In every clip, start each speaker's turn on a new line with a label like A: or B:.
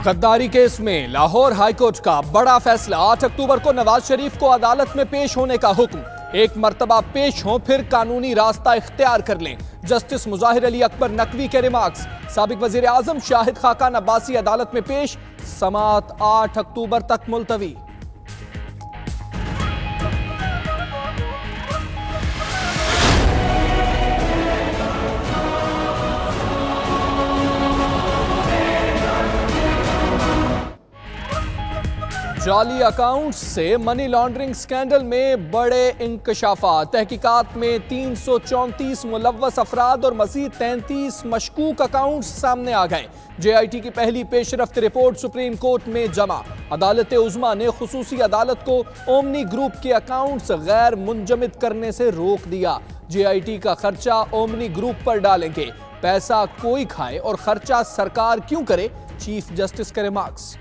A: गद्दारी केस में लाहौर हाईकोर्ट का बड़ा फैसला। 8 अक्टूबर को नवाज शरीफ को अदालत में पेश होने का हुक्म। एक मर्तबा पेश हों फिर कानूनी रास्ता इख्तियार कर लें। जस्टिस मुजाहिर अली अकबर नकवी के रिमार्क्स। साबिक वजीर आजम शाहिद खाकान अब्बासी अदालत में पेश। समाअत 8 अक्टूबर तक मुलतवी। जाली अकाउंट्स से मनी लॉन्ड्रिंग स्कैंडल में बड़े इंकशाफात। तहकीकात में 334 मुलव्वस अफराद और मजीद 33 मशकूक अकाउंट्स सामने आ गए। JIT की पहली पेशरफ्त रिपोर्ट सुप्रीम कोर्ट में जमा। अदालत उज़्मा ने खुसूसी अदालत को ओमनी ग्रुप के अकाउंट्स गैर मुंजमद करने से रोक दिया। JIT का खर्चा ओमनी ग्रुप पर डालेंगे। पैसा कोई खाए और खर्चा सरकार क्यों करे, चीफ जस्टिस के रिमार्क्स।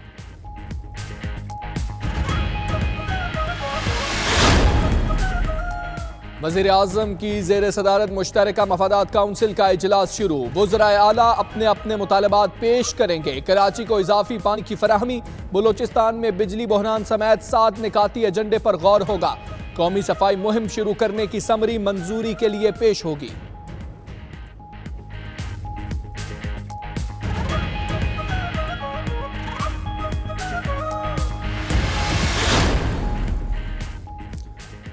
A: वज़ीर आज़म की ज़ेर सदारत मुश्तरका मफादात काउंसिल का इजलास शुरू। वज़राए आला अपने अपने मुतालबात पेश करेंगे। कराची को इजाफी पानी की फराहमी, बलूचिस्तान में बिजली बहरान समेत 7 निकाती एजेंडे पर गौर होगा। कौमी सफाई मुहिम शुरू करने की समरी मंजूरी के लिए पेश होगी।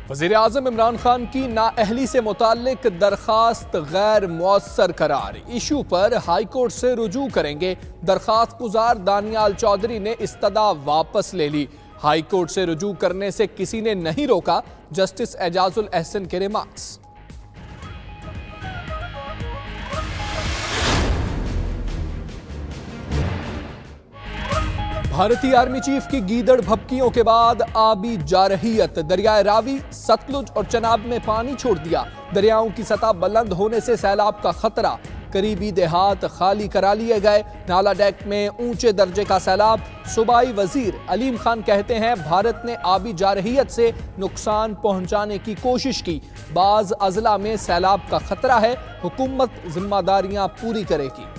A: वज़ीर आज़म इमरान खान की नाअहली से मुताल्लिक दरखास्त गैर मुअस्सर करार। इशू पर हाई कोर्ट से रुजू करेंगे। दरखास्त गुजार दानियाल चौधरी ने इस्तदा वापस ले ली। हाई कोर्ट से रुजू करने से किसी ने नहीं रोका, जस्टिस एजाजुल एहसन के रिमार्क्स। भारतीय आर्मी चीफ की गीदड़ भपकियों के बाद आबी जारहियत। दरियाए रावी, सतलुज और चनाब में पानी छोड़ दिया। दरियाओं की सतह बुलंद होने से सैलाब का खतरा। करीबी देहात खाली करा लिए गए। नाला डेक में ऊंचे दर्जे का सैलाब। सूबाई वजीर अलीम खान कहते हैं भारत ने आबी जारहियत से नुकसान पहुंचाने की कोशिश की। बाज अजला में सैलाब का खतरा है, हुकूमत जिम्मेदारियां पूरी करेगी।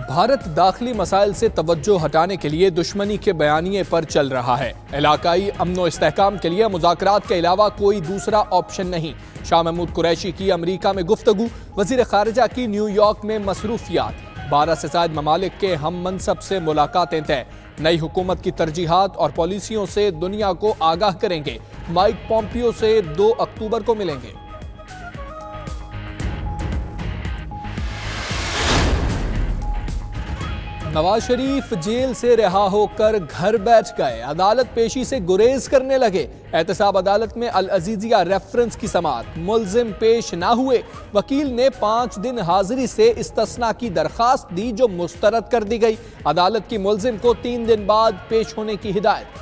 A: भारत दाखिली मसाइल से तवज्जो हटाने के लिए दुश्मनी के बयानिए पर चल रहा है। इलाकाई अमन व इस्तेहकाम के लिए मुज़ाकरात के अलावा कोई दूसरा ऑप्शन नहीं। शाह महमूद कुरैशी की अमरीका में गुफ्तगू। वज़ीर ख़ारिजा की न्यूयॉर्क में मसरूफियात। 12 से ज़ायद ममालिक के हम मनसब से मुलाकातें तय। नई हुकूमत की तरजीहात और पॉलिसियों से दुनिया को आगाह करेंगे। माइक पॉम्पियो से 2 अक्टूबर को मिलेंगे। नवाज शरीफ जेल से रिहा होकर घर बैठ गए। अदालत पेशी से गुरेज करने लगे। एहतसाब अदालत में अल अजीजिया रेफरेंस की समाअत। मुल्जिम पेश ना हुए। वकील ने 5 दिन हाजिरी से इस्तस्ना की दरखास्त दी जो मुस्तरद कर दी गई। अदालत की मुल्जिम को 3 दिन बाद पेश होने की हिदायत।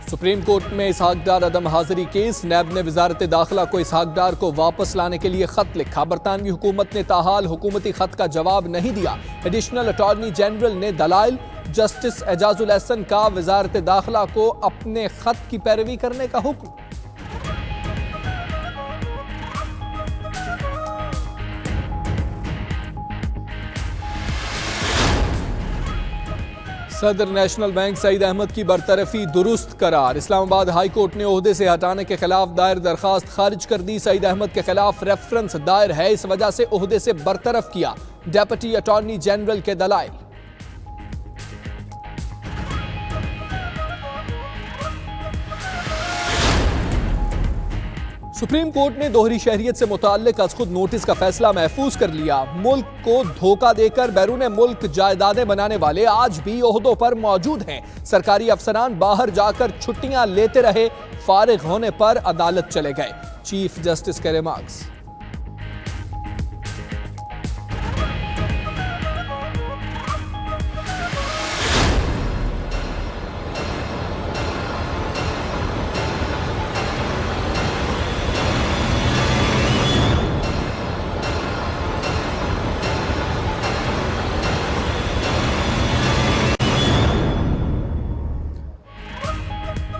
A: सुप्रीम कोर्ट में इसहाक डार अदम हाजिरी केस। नैब ने वजारत दाखिला को इसहाक डार को वापस लाने के लिए खत लिखा। बरतानवी हुकूमत ने ताहाल हुकूमती खत का जवाब नहीं दिया। एडिशनल अटॉर्नी जनरल ने दलाइल। जस्टिस एजाजुल एहसन का वजारत दाखिला को अपने खत की पैरवी करने का हुक्म। सदर नेशनल बैंक सईद अहमद की बरतरफी दुरुस्त करार। इस्लामाबाद हाई कोर्ट ने ओहदे से हटाने के खिलाफ दायर दरखास्त खारिज कर दी। सईद अहमद के खिलाफ रेफरेंस दायर है, इस वजह से ओहदे से बरतरफ किया। डेप्यूटी अटॉर्नी जनरल के दलाइल। सुप्रीम कोर्ट ने दोहरी शहरियत से मुताल्लिक अज खुद नोटिस का फैसला महफूज कर लिया। मुल्क को धोखा देकर बैरून मुल्क जायदादें बनाने वाले आज भी ओहदों पर मौजूद हैं। सरकारी अफसरान बाहर जाकर छुट्टियां लेते रहे, फारिग होने पर अदालत चले गए। चीफ जस्टिस के रिमार्क्स।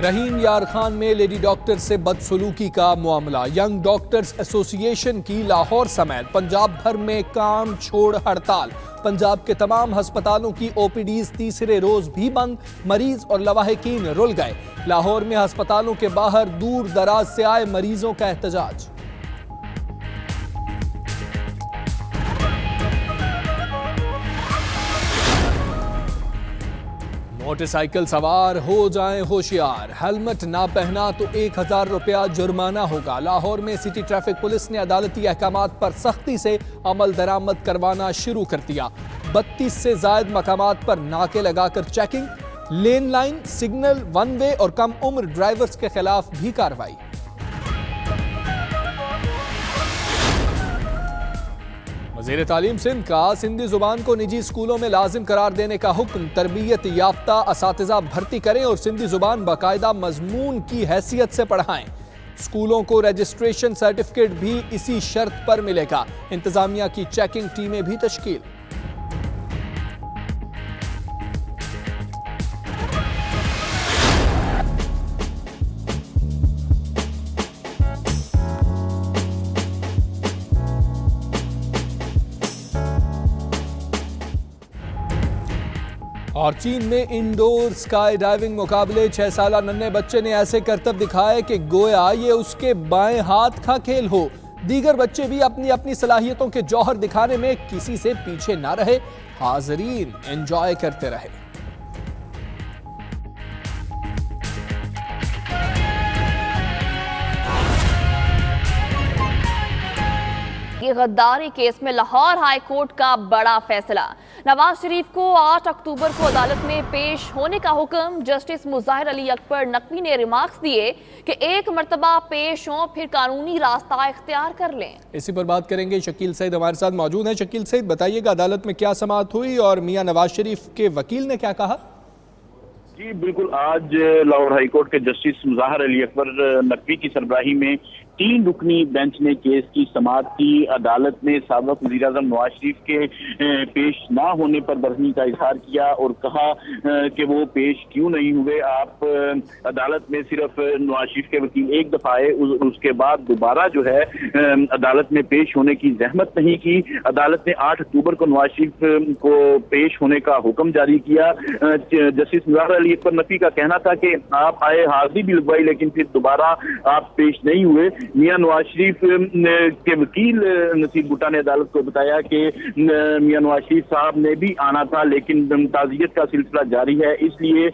A: रहीम यार खान में लेडी डॉक्टर से बदसलूकी का मामला। यंग डॉक्टर्स एसोसिएशन की लाहौर समेत पंजाब भर में काम छोड़ हड़ताल। पंजाब के तमाम अस्पतालों की ओपीडीज तीसरे रोज भी बंद। मरीज और लवाहिकीन रुल गए। लाहौर में अस्पतालों के बाहर दूर दराज से आए मरीजों का एहतजाज। मोटरसाइकिल सवार हो जाएं होशियार, हेलमेट ना पहना तो 1000 रुपया जुर्माना होगा। लाहौर में सिटी ट्रैफिक पुलिस ने अदालती अहकामात पर सख्ती से अमल दरामद करवाना शुरू कर दिया। 32 से जायद मकामात पर नाके लगाकर चेकिंग, लेन लाइन, सिग्नल, वन वे और कम उम्र ड्राइवर्स के खिलाफ भी कार्रवाई। वज़ीर तालीम सिंध का सिंधी जुबान को निजी स्कूलों में लाजिम करार देने का हुक्म। तरबियत याफ्ता असातिज़ा भर्ती करें और सिंधी जुबान बाकायदा मजमून की हैसियत से पढ़ाएं। स्कूलों को रजिस्ट्रेशन सर्टिफिकेट भी इसी शर्त पर मिलेगा। इंतजामिया की चेकिंग टीमें भी तश्कील। और चीन में इंडोर स्काई डाइविंग मुकाबले 6 साला नन्हे बच्चे ने ऐसे करतब दिखाए कि गोया ये उसके बाएं हाथ का खेल हो। दीगर बच्चे भी अपनी अपनी सलाहियतों के जौहर दिखाने में किसी से पीछे ना रहे। हाजरीन एंजॉय करते रहे।
B: गद्दारी केस में लाहौर हाई कोर्ट का बड़ा फैसला। नवाज शरीफ को 8 अक्टूबर को अदालत में पेश होने का हुक्म। जस्टिस मुज़ाहिर अली अकबर नकवी ने रिमार्क्स दिए कि एक मर्तबा पेश हों फिर कानूनी रास्ता इख्तियार कर लें। इसी पर बात करेंगे। शकील सईद हमारे साथ मौजूद हैं। शकील सईद, बताइएगा अदालत में क्या समाअत हुई और मियां नवाज शरीफ के वकील ने क्या कहा?
C: जी बिल्कुल, आज लाहौर हाई कोर्ट के जस्टिस मुज़ाहिर अली अकबर नकवी की सरबराही में 3 रुकनी बेंच ने केस की समाअत की। अदालत ने साबिक़ वज़ीर-ए-आज़म नवाज शरीफ के पेश ना होने पर बरहमी का इजहार किया और कहा कि वो पेश क्यों नहीं हुए। आप अदालत में सिर्फ नवाज शरीफ के वकील एक दफा आए, उसके बाद दोबारा जो है अदालत में पेश होने की जहमत नहीं की। अदालत ने 8 अक्टूबर को नवाज शरीफ को पेश होने का हुक्म जारी किया। जस्टिस मुज़ाहिर अली अकबर नकवी का कहना था कि आप आए, हाजिरी भी लगवाई, लेकिन फिर दोबारा आप पेश नहीं हुए। मियां नवाज शरीफ के वकील नसीर भुट्टा ने अदालत को बताया कि मियां नवाज शरीफ साहब ने भी आना था, लेकिन ताज़ियत का सिलसिला जारी है, इसलिए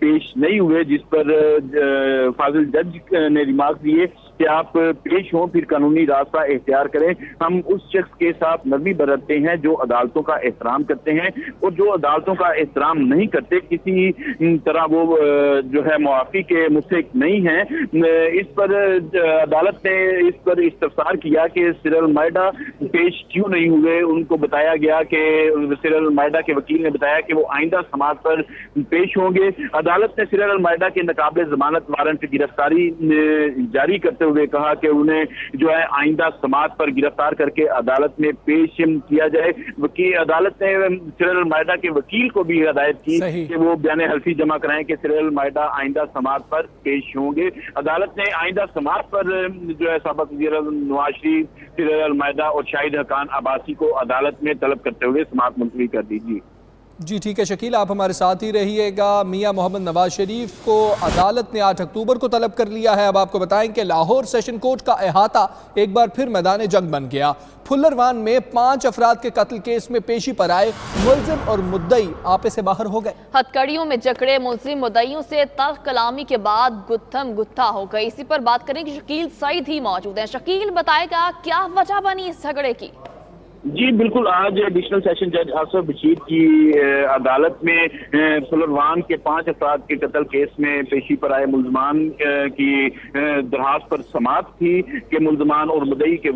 C: पेश नहीं हुए। जिस पर फाजिल जज ने रिमार्क दिए कि आप पेश हों फिर कानूनी रास्ता इख्तियार करें। हम उस शख्स के साथ नरमी बरतते हैं जो अदालतों का एहतराम करते हैं, और जो अदालतों का एहतराम नहीं करते किसी तरह वो जो है मुआफी के मुस्तहिक नहीं है। इस पर अदालत ने इस पर इस्तफसार किया कि सिरल मायडा पेश क्यों नहीं हुए। उनको बताया गया कि सिरल मायडा के वकील ने बताया कि वो आइंदा समाअत पर पेश होंगे। अदालत ने सिरल मायडा के नकाबले जमानत वारंट गिरफ्तारी जारी करते हुए कहा कि उन्हें जो है आइंदा समाअत पर गिरफ्तार करके अदालत में पेश किया जाए। अदालत ने सिरल मायडा के वकील को भी हिदायत की कि वो बयान हल्फी जमा कराएं कि सिरल मायडा आइंदा समाअत पर पेश होंगे। अदालत ने आइंदा समाअत पर जो है साबिक़ वज़ीर-ए-आज़म नवाज शरीफ, सिरल मायदा और शाहिद हकान अब्बासी को अदालत में तलब करते हुए समाअत मुलतवी कर दी।
A: जी ठीक है शकील, आप हमारे साथ ही रहिएगा। मियां मोहम्मद नवाज शरीफ को अदालत ने 8 अक्टूबर को तलब कर लिया है। अब आपको बताएं कि लाहौर सेशन कोर्ट का अहाता एक बार फिर मैदान जंग बन गया। फुल्लरवान में 5 अफराद के कत्ल केस में पेशी पर आए मुल्जिम और मुद्दई आपे से बाहर हो गए।
B: हथकड़ियों में जकड़े मुल्जिम मुद्दईयों से तल्ख कलामी के बाद गुत्थम गुत्था हो गए। इसी पर बात करेंगे। शकील सईद ही मौजूद है। शकील, बताएगा क्या वजह बनी इस झगड़े की?
C: जी बिल्कुल, आज एडिशनल सेशन जज असफ बशीर की अदालत में फुलरवान के 5 अफराद के कत्ल केस में पेशी पर आए मुल्जमान की दरखास्त पर समाअत थी कि मुल्जमान और मुद्दई के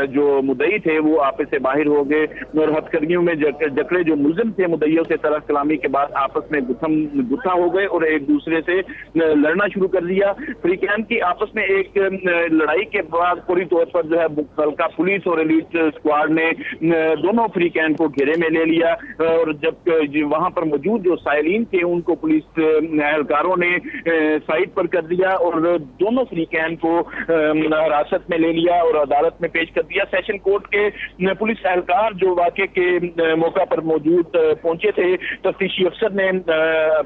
C: जो मुद्दई थे वो आपस से बाहर हो गए और हथकड़ियों में जकड़े जो मुल्जिम थे मुद्दईयों से तरफ कलामी के बाद आपस में गुत्था हो गए और एक दूसरे से लड़ना शुरू कर दिया। फरीकैन की आपस में एक लड़ाई के बाद पूरी तौर पर जो है मुतल्लिका पुलिस और एलीट स्क्वाड ने दोनों फ्रीकैन को घेरे में ले लिया और जब वहां पर मौजूद जो साइलिन थे उनको पुलिस एहलकारों ने साइड पर कर दिया और दोनों फ्रीकैन को हिरासत में ले लिया और अदालत में पेश कर दिया। सेशन कोर्ट के पुलिस एहलकार जो वाकये के मौका पर मौजूद पहुंचे थे, तफ्तीशी अफसर ने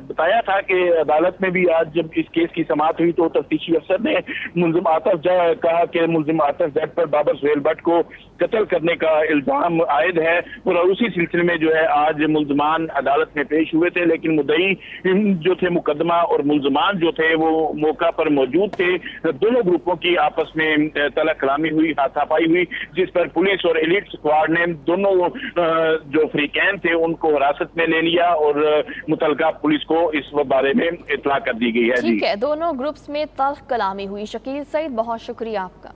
C: बताया था कि अदालत में भी आज जब इस केस की समाअत हुई तो तफ्तीशी अफसर ने मुल्जिम आतिफ कहा कि मुल्जिम आतिफ जैद पर बाबर सुहेल भट्ट को कत्ल करने का इल्जाम आयद है और उसी सिलसिले में जो है आज मुल्जिमान अदालत में पेश हुए थे, लेकिन मुद्दई जो थे मुकदमा और मुल्जिमान जो थे वो मौका पर मौजूद थे। दोनों ग्रुपों की आपस में तला कलामी हुई, हाथापाई हुई, जिस पर पुलिस और एलिट स्क्वाड ने दोनों जो फ्रीकैन थे उनको हिरासत में ले लिया और मुतलका पुलिस को इस बारे में इत्तला कर दी गई है।
B: ठीक है, दोनों ग्रुप्स में तल्ख कलामी हुई। शकील सईद, बहुत शुक्रिया आपका।